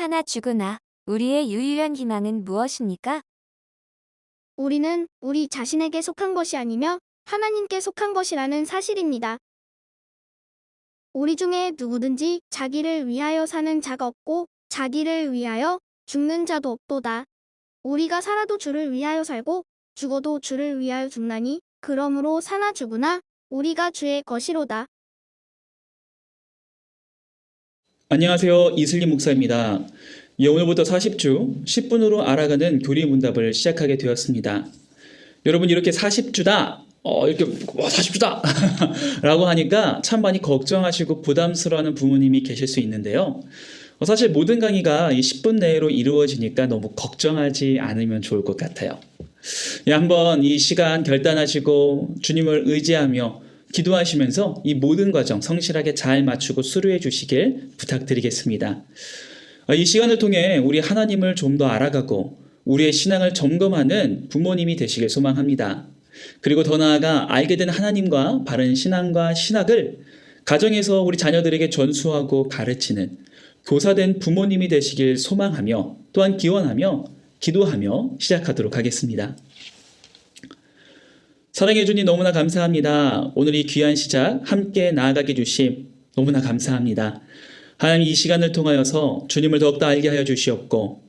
사나 죽으나 우리의 유일한 희망은 무엇입니까? 우리는 우리 자신에게 속한 것이 아니며 하나님께 속한 것이라는 사실입니다. 우리 중에 누구든지 자기를 위하여 사는 자가 없고 자기를 위하여 죽는 자도 없도다. 우리가 살아도 주를 위하여 살고 죽어도 주를 위하여 죽나니 그러므로 사나 죽으나 우리가 주의 것이로다. 안녕하세요. 이슬림 목사입니다. 오늘부터 40주 10분으로 알아가는 교리 문답을 시작하게 되었습니다. 여러분 이렇게 40주다 이렇게 40주다 라고 하니까 참 많이 걱정하시고 부담스러워하는 부모님이 계실 수 있는데요. 사실 모든 강의가 이 10분 내로 이루어지니까 너무 걱정하지 않으면 좋을 것 같아요. 한번 이 시간 결단하시고 주님을 의지하며 기도하시면서 이 모든 과정 성실하게 잘 맞추고 수료해 주시길 부탁드리겠습니다. 이 시간을 통해 우리 하나님을 좀 더 알아가고 우리의 신앙을 점검하는 부모님이 되시길 소망합니다. 그리고 더 나아가 알게 된 하나님과 바른 신앙과 신학을 가정에서 우리 자녀들에게 전수하고 가르치는 교사된 부모님이 되시길 소망하며 또한 기원하며 기도하며 시작하도록 하겠습니다. 사랑해 주님 너무나 감사합니다. 오늘 이 귀한 시작 함께 나아가게 주심 너무나 감사합니다. 하나님 이 시간을 통하여서 주님을 더욱더 알게 하여 주시옵고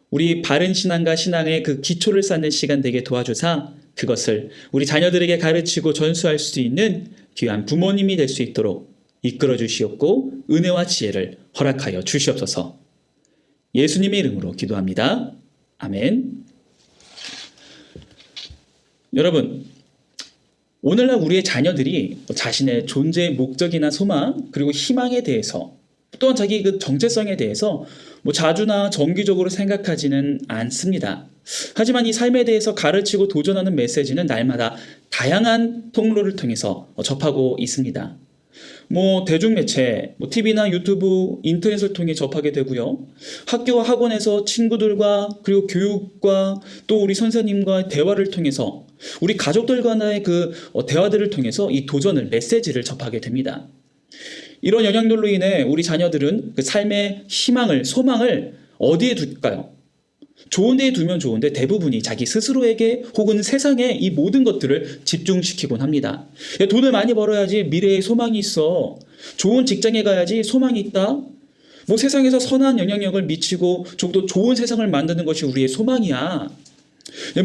우리 바른 신앙과 신앙의 그 기초를 쌓는 시간 되게 도와주사 그것을 우리 자녀들에게 가르치고 전수할 수 있는 귀한 부모님이 될 수 있도록 이끌어 주시옵고 은혜와 지혜를 허락하여 주시옵소서. 예수님의 이름으로 기도합니다. 아멘. 여러분 오늘날 우리의 자녀들이 자신의 존재의 목적이나 소망 그리고 희망에 대해서 또한 자기 그 정체성에 대해서 자주나 정기적으로 생각하지는 않습니다. 하지만 이 삶에 대해서 가르치고 도전하는 메시지는 날마다 다양한 통로를 통해서 접하고 있습니다. 대중매체, TV나 유튜브, 인터넷을 통해 접하게 되고요. 학교와 학원에서 친구들과 그리고 교육과 또 우리 선생님과 대화를 통해서 우리 가족들과의 그 대화들을 통해서 이 도전을, 메시지를 접하게 됩니다. 이런 영향들로 인해 우리 자녀들은 그 삶의 희망을, 소망을 어디에 둘까요? 좋은 데에 두면 좋은데 대부분이 자기 스스로에게 혹은 세상에 이 모든 것들을 집중시키곤 합니다. 돈을 많이 벌어야지 미래에 소망이 있어. 좋은 직장에 가야지 소망이 있다. 세상에서 선한 영향력을 미치고 좀 더 좋은 세상을 만드는 것이 우리의 소망이야.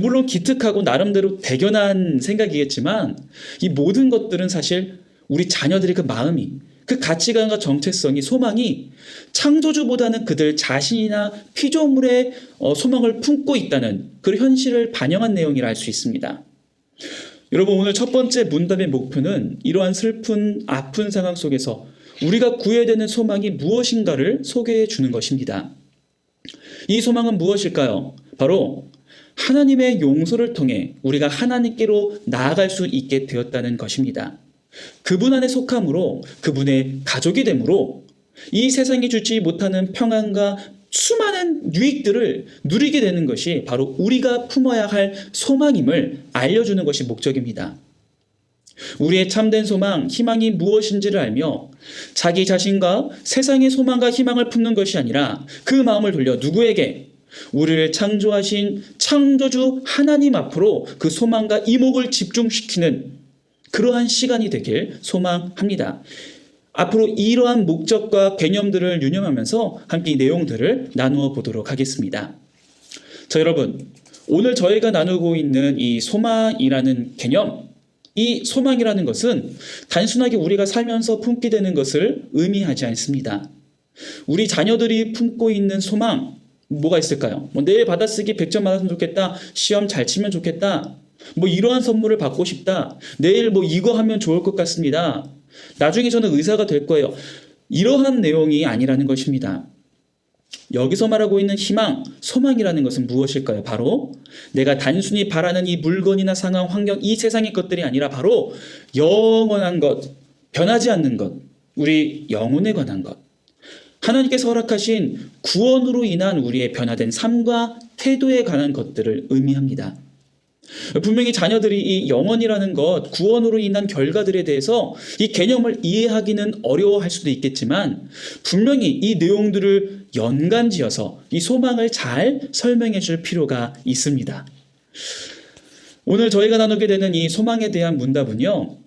물론 기특하고 나름대로 대견한 생각이겠지만 이 모든 것들은 사실 우리 자녀들의 그 마음이 그 가치관과 정체성이 소망이 창조주보다는 그들 자신이나 피조물의 소망을 품고 있다는 그 현실을 반영한 내용이라 할 수 있습니다. 여러분 오늘 첫 번째 문답의 목표는 이러한 슬픈 아픈 상황 속에서 우리가 구해야 되는 소망이 무엇인가를 소개해 주는 것입니다. 이 소망은 무엇일까요? 바로 하나님의 용서를 통해 우리가 하나님께로 나아갈 수 있게 되었다는 것입니다. 그분 안에 속함으로 그분의 가족이 되므로 이 세상이 주지 못하는 평안과 수많은 유익들을 누리게 되는 것이 바로 우리가 품어야 할 소망임을 알려주는 것이 목적입니다. 우리의 참된 소망, 희망이 무엇인지를 알며 자기 자신과 세상의 소망과 희망을 품는 것이 아니라 그 마음을 돌려 누구에게? 우리를 창조하신 창조주 하나님 앞으로 그 소망과 이목을 집중시키는 그러한 시간이 되길 소망합니다. 앞으로 이러한 목적과 개념들을 유념하면서 함께 이 내용들을 나누어 보도록 하겠습니다. 자, 여러분, 오늘 저희가 나누고 있는 이 소망이라는 개념, 이 소망이라는 것은 단순하게 우리가 살면서 품게 되는 것을 의미하지 않습니다. 우리 자녀들이 품고 있는 소망, 뭐가 있을까요? 내일 받아쓰기 100점 받았으면 좋겠다. 시험 잘 치면 좋겠다. 이러한 선물을 받고 싶다. 내일 이거 하면 좋을 것 같습니다. 나중에 저는 의사가 될 거예요. 이러한 내용이 아니라는 것입니다. 여기서 말하고 있는 희망, 소망이라는 것은 무엇일까요? 바로 내가 단순히 바라는 이 물건이나 상황, 환경, 이 세상의 것들이 아니라 바로 영원한 것, 변하지 않는 것, 우리 영혼에 관한 것. 하나님께서 허락하신 구원으로 인한 우리의 변화된 삶과 태도에 관한 것들을 의미합니다. 분명히 자녀들이 이 영원이라는 것, 구원으로 인한 결과들에 대해서 이 개념을 이해하기는 어려워할 수도 있겠지만 분명히 이 내용들을 연관지어서 이 소망을 잘 설명해 줄 필요가 있습니다. 오늘 저희가 나누게 되는 이 소망에 대한 문답은요,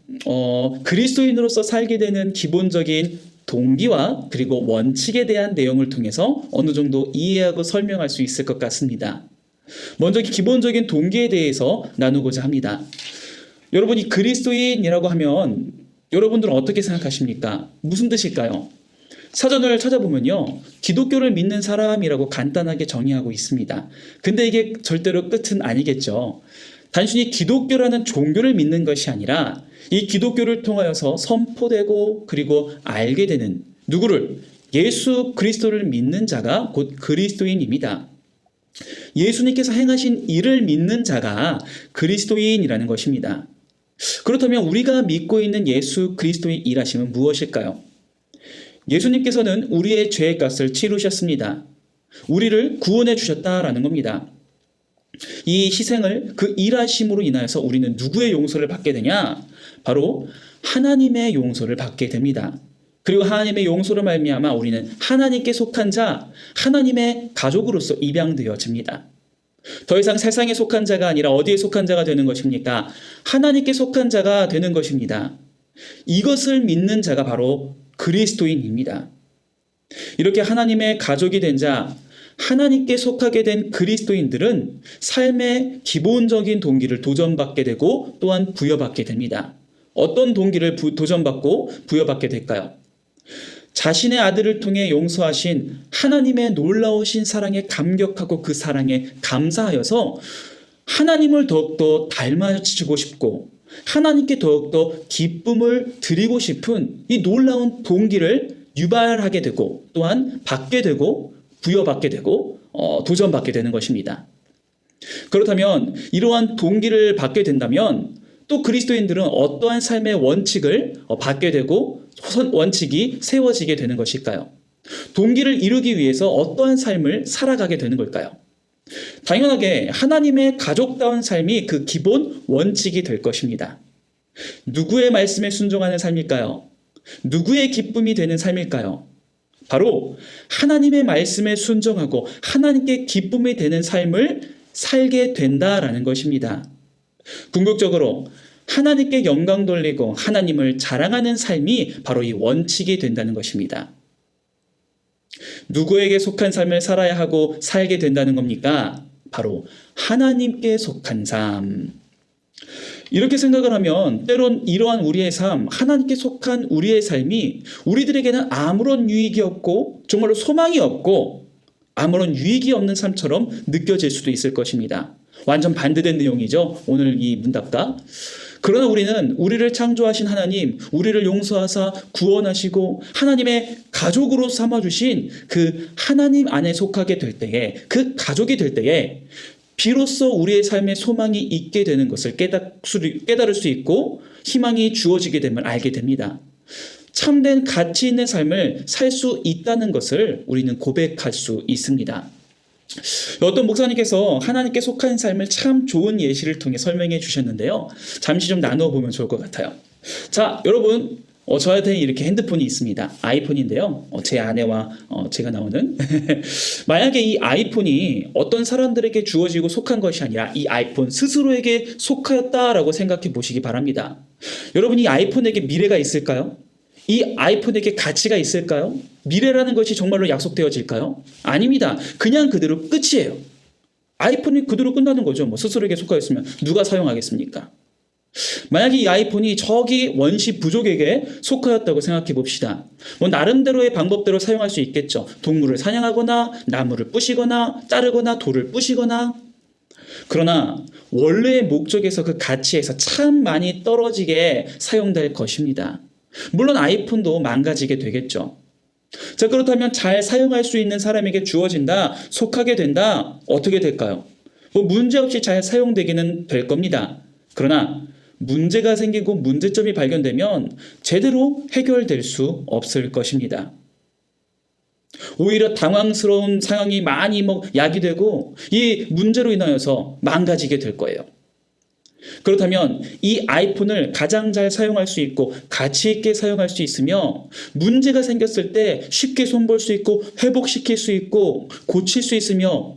그리스도인으로서 살게 되는 기본적인 동기와 그리고 원칙에 대한 내용을 통해서 어느 정도 이해하고 설명할 수 있을 것 같습니다. 먼저 기본적인 동기에 대해서 나누고자 합니다. 여러분이 그리스도인이라고 하면 여러분들은 어떻게 생각하십니까? 무슨 뜻일까요? 사전을 찾아보면요, 기독교를 믿는 사람이라고 간단하게 정의하고 있습니다. 근데 이게 절대로 끝은 아니겠죠. 단순히 기독교라는 종교를 믿는 것이 아니라 이 기독교를 통하여서 선포되고 그리고 알게 되는 누구를? 예수 그리스도를 믿는 자가 곧 그리스도인입니다. 예수님께서 행하신 일을 믿는 자가 그리스도인이라는 것입니다. 그렇다면 우리가 믿고 있는 예수 그리스도의 일하심은 무엇일까요? 예수님께서는 우리의 죄의 값을 치르셨습니다. 우리를 구원해 주셨다라는 겁니다. 이 희생을 그 일하심으로 인하여서 우리는 누구의 용서를 받게 되냐? 바로 하나님의 용서를 받게 됩니다. 그리고 하나님의 용서로 말미암아 우리는 하나님께 속한 자, 하나님의 가족으로서 입양되어집니다. 더 이상 세상에 속한 자가 아니라 어디에 속한 자가 되는 것입니까? 하나님께 속한 자가 되는 것입니다. 이것을 믿는 자가 바로 그리스도인입니다. 이렇게 하나님의 가족이 된 자, 하나님께 속하게 된 그리스도인들은 삶의 기본적인 동기를 도전받게 되고 또한 부여받게 됩니다. 어떤 동기를 도전받고 부여받게 될까요? 자신의 아들을 통해 용서하신 하나님의 놀라우신 사랑에 감격하고 그 사랑에 감사하여서 하나님을 더욱더 닮아지고 싶고 하나님께 더욱더 기쁨을 드리고 싶은 이 놀라운 동기를 유발하게 되고 또한 받게 되고 부여받게 되고 도전받게 되는 것입니다. 그렇다면 이러한 동기를 받게 된다면 또 그리스도인들은 어떠한 삶의 원칙을 받게 되고 원칙이 세워지게 되는 것일까요? 동기를 이루기 위해서 어떠한 삶을 살아가게 되는 걸까요? 당연하게 하나님의 가족다운 삶이 그 기본 원칙이 될 것입니다. 누구의 말씀에 순종하는 삶일까요? 누구의 기쁨이 되는 삶일까요? 바로 하나님의 말씀에 순종하고 하나님께 기쁨이 되는 삶을 살게 된다라는 것입니다. 궁극적으로 하나님께 영광 돌리고 하나님을 자랑하는 삶이 바로 이 원칙이 된다는 것입니다. 누구에게 속한 삶을 살아야 하고 살게 된다는 겁니까? 바로 하나님께 속한 삶. 이렇게 생각을 하면 때론 이러한 우리의 삶, 하나님께 속한 우리의 삶이 우리들에게는 아무런 유익이 없고 정말로 소망이 없고 아무런 유익이 없는 삶처럼 느껴질 수도 있을 것입니다. 완전 반대된 내용이죠. 오늘 이 문답과. 그러나 우리는 우리를 창조하신 하나님, 우리를 용서하사 구원하시고 하나님의 가족으로 삼아주신 그 하나님 안에 속하게 될 때에 그 가족이 될 때에 비로소 우리의 삶에 소망이 있게 되는 것을 깨달을 수 있고 희망이 주어지게 됨을 알게 됩니다. 참된 가치 있는 삶을 살 수 있다는 것을 우리는 고백할 수 있습니다. 어떤 목사님께서 하나님께 속한 삶을 참 좋은 예시를 통해 설명해 주셨는데요. 잠시 좀 나누어 보면 좋을 것 같아요. 자, 여러분, 저한테 이렇게 핸드폰이 있습니다. 아이폰인데요. 제 아내와 제가 나오는 만약에 이 아이폰이 어떤 사람들에게 주어지고 속한 것이 아니라 이 아이폰 스스로에게 속하였다라고 생각해 보시기 바랍니다. 여러분, 이 아이폰에게 미래가 있을까요? 이 아이폰에게 가치가 있을까요? 미래라는 것이 정말로 약속되어질까요? 아닙니다. 그냥 그대로 끝이에요. 아이폰이 그대로 끝나는 거죠. 뭐 스스로에게 속하였으면 누가 사용하겠습니까? 만약에 이 아이폰이 저기 원시 부족에게 속하였다고 생각해 봅시다. 뭐 나름대로의 방법대로 사용할 수 있겠죠. 동물을 사냥하거나 나무를 부시거나 자르거나 돌을 부시거나. 그러나 원래의 목적에서 그 가치에서 참 많이 떨어지게 사용될 것입니다. 물론 아이폰도 망가지게 되겠죠. 자, 그렇다면 잘 사용할 수 있는 사람에게 주어진다, 속하게 된다, 어떻게 될까요? 뭐 문제없이 잘 사용되기는 될 겁니다. 그러나 문제가 생기고 문제점이 발견되면 제대로 해결될 수 없을 것입니다. 오히려 당황스러운 상황이 많이 야기되고 이 문제로 인하여서 망가지게 될 거예요. 그렇다면 이 아이폰을 가장 잘 사용할 수 있고 가치 있게 사용할 수 있으며 문제가 생겼을 때 쉽게 손볼 수 있고 회복시킬 수 있고 고칠 수 있으며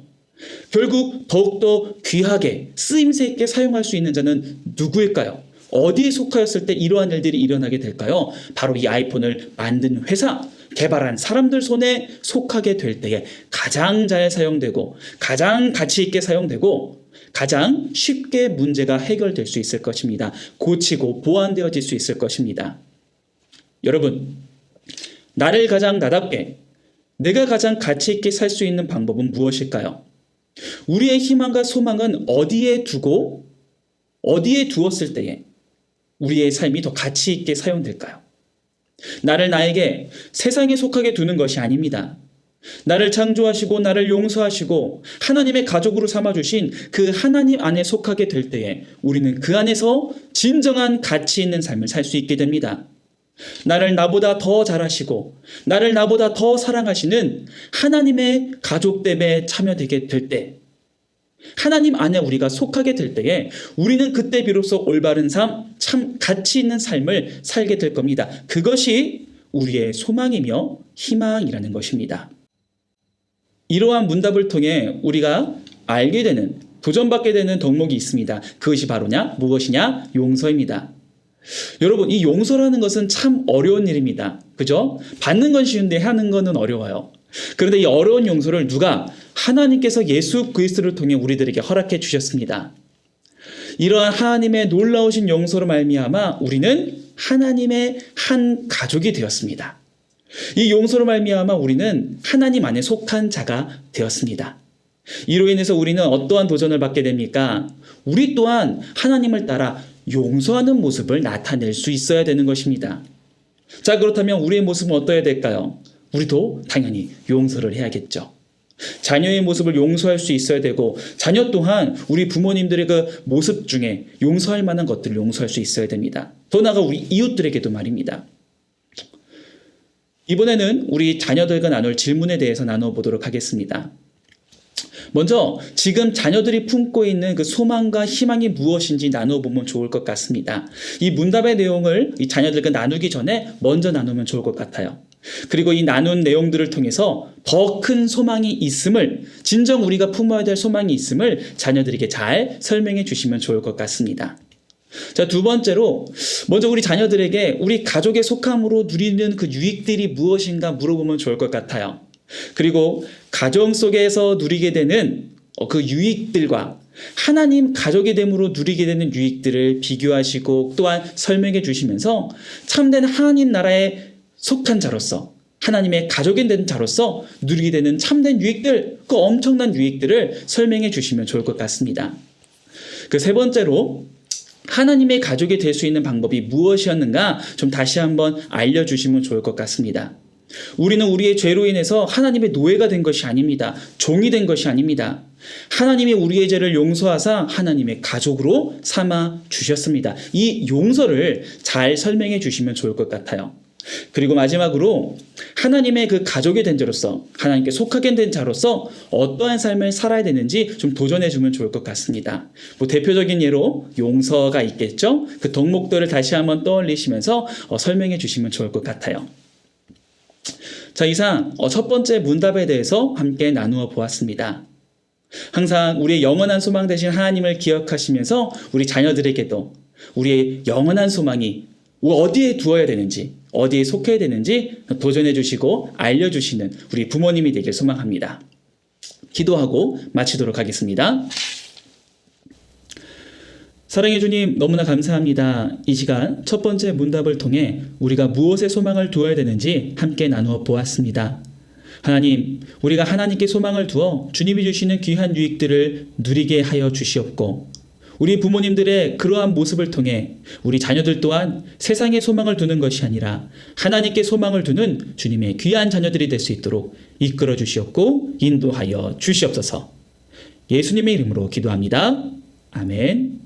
결국 더욱더 귀하게 쓰임새 있게 사용할 수 있는 자는 누구일까요? 어디에 속하였을 때 이러한 일들이 일어나게 될까요? 바로 이 아이폰을 만든 회사, 개발한 사람들 손에 속하게 될 때에 가장 잘 사용되고 가장 가치 있게 사용되고 가장 쉽게 문제가 해결될 수 있을 것입니다. 고치고 보완되어질 수 있을 것입니다. 여러분, 나를 가장 나답게, 내가 가장 가치 있게 살 수 있는 방법은 무엇일까요? 우리의 희망과 소망은 어디에 두고 어디에 두었을 때에 우리의 삶이 더 가치 있게 사용될까요? 나를 나에게 세상에 속하게 두는 것이 아닙니다. 나를 창조하시고 나를 용서하시고 하나님의 가족으로 삼아주신 그 하나님 안에 속하게 될 때에 우리는 그 안에서 진정한 가치 있는 삶을 살 수 있게 됩니다. 나를 나보다 더 잘하시고 나를 나보다 더 사랑하시는 하나님의 가족됨에 참여되게 될 때, 하나님 안에 우리가 속하게 될 때에 우리는 그때 비로소 올바른 삶, 참 가치 있는 삶을 살게 될 겁니다. 그것이 우리의 소망이며 희망이라는 것입니다. 이러한 문답을 통해 우리가 알게 되는, 도전받게 되는 덕목이 있습니다. 그것이 바로냐? 무엇이냐? 용서입니다. 여러분, 이 용서라는 것은 참 어려운 일입니다. 그죠? 받는 건 쉬운데 하는 거는 어려워요. 그런데 이 어려운 용서를 누가? 하나님께서 예수 그리스도를 통해 우리들에게 허락해 주셨습니다. 이러한 하나님의 놀라우신 용서로 말미암아 우리는 하나님의 한 가족이 되었습니다. 이 용서로 말미암아 우리는 하나님 안에 속한 자가 되었습니다. 이로 인해서 우리는 어떠한 도전을 받게 됩니까? 우리 또한 하나님을 따라 용서하는 모습을 나타낼 수 있어야 되는 것입니다. 자, 그렇다면 우리의 모습은 어떠해야 될까요? 우리도 당연히 용서를 해야겠죠. 자녀의 모습을 용서할 수 있어야 되고, 자녀 또한 우리 부모님들의 그 모습 중에 용서할 만한 것들을 용서할 수 있어야 됩니다. 더 나아가 우리 이웃들에게도 말입니다. 이번에는 우리 자녀들과 나눌 질문에 대해서 나눠보도록 하겠습니다. 먼저 지금 자녀들이 품고 있는 그 소망과 희망이 무엇인지 나눠보면 좋을 것 같습니다. 이 문답의 내용을 이 자녀들과 나누기 전에 먼저 나누면 좋을 것 같아요. 그리고 이 나눈 내용들을 통해서 더 큰 소망이 있음을, 진정 우리가 품어야 될 소망이 있음을 자녀들에게 잘 설명해 주시면 좋을 것 같습니다. 자, 두 번째로 먼저 우리 자녀들에게 우리 가족의 속함으로 누리는 그 유익들이 무엇인가 물어보면 좋을 것 같아요. 그리고 가정 속에서 누리게 되는 그 유익들과 하나님 가족이 됨으로 누리게 되는 유익들을 비교하시고 또한 설명해 주시면서 참된 하나님 나라에 속한 자로서, 하나님의 가족이 된 자로서 누리게 되는 참된 유익들, 그 엄청난 유익들을 설명해 주시면 좋을 것 같습니다. 그 세 번째로 하나님의 가족이 될 수 있는 방법이 무엇이었는가 좀 다시 한번 알려주시면 좋을 것 같습니다. 우리는 우리의 죄로 인해서 하나님의 노예가 된 것이 아닙니다. 종이 된 것이 아닙니다. 하나님이 우리의 죄를 용서하사 하나님의 가족으로 삼아 주셨습니다. 이 용서를 잘 설명해 주시면 좋을 것 같아요. 그리고 마지막으로 하나님의 그 가족이 된 자로서, 하나님께 속하게 된 자로서 어떠한 삶을 살아야 되는지 좀 도전해 주면 좋을 것 같습니다. 대표적인 예로 용서가 있겠죠? 그 덕목들을 다시 한번 떠올리시면서 설명해 주시면 좋을 것 같아요. 자, 이상 첫 번째 문답에 대해서 함께 나누어 보았습니다. 항상 우리의 영원한 소망 되신 하나님을 기억하시면서 우리 자녀들에게도 우리의 영원한 소망이 어디에 두어야 되는지, 어디에 속해야 되는지 도전해 주시고 알려주시는 우리 부모님이 되길 소망합니다. 기도하고 마치도록 하겠습니다. 사랑해 주님, 너무나 감사합니다. 이 시간 첫 번째 문답을 통해 우리가 무엇에 소망을 두어야 되는지 함께 나누어 보았습니다. 하나님, 우리가 하나님께 소망을 두어 주님이 주시는 귀한 유익들을 누리게 하여 주시옵고, 우리 부모님들의 그러한 모습을 통해 우리 자녀들 또한 세상에 소망을 두는 것이 아니라 하나님께 소망을 두는 주님의 귀한 자녀들이 될 수 있도록 이끌어 주시옵고 인도하여 주시옵소서. 예수님의 이름으로 기도합니다. 아멘.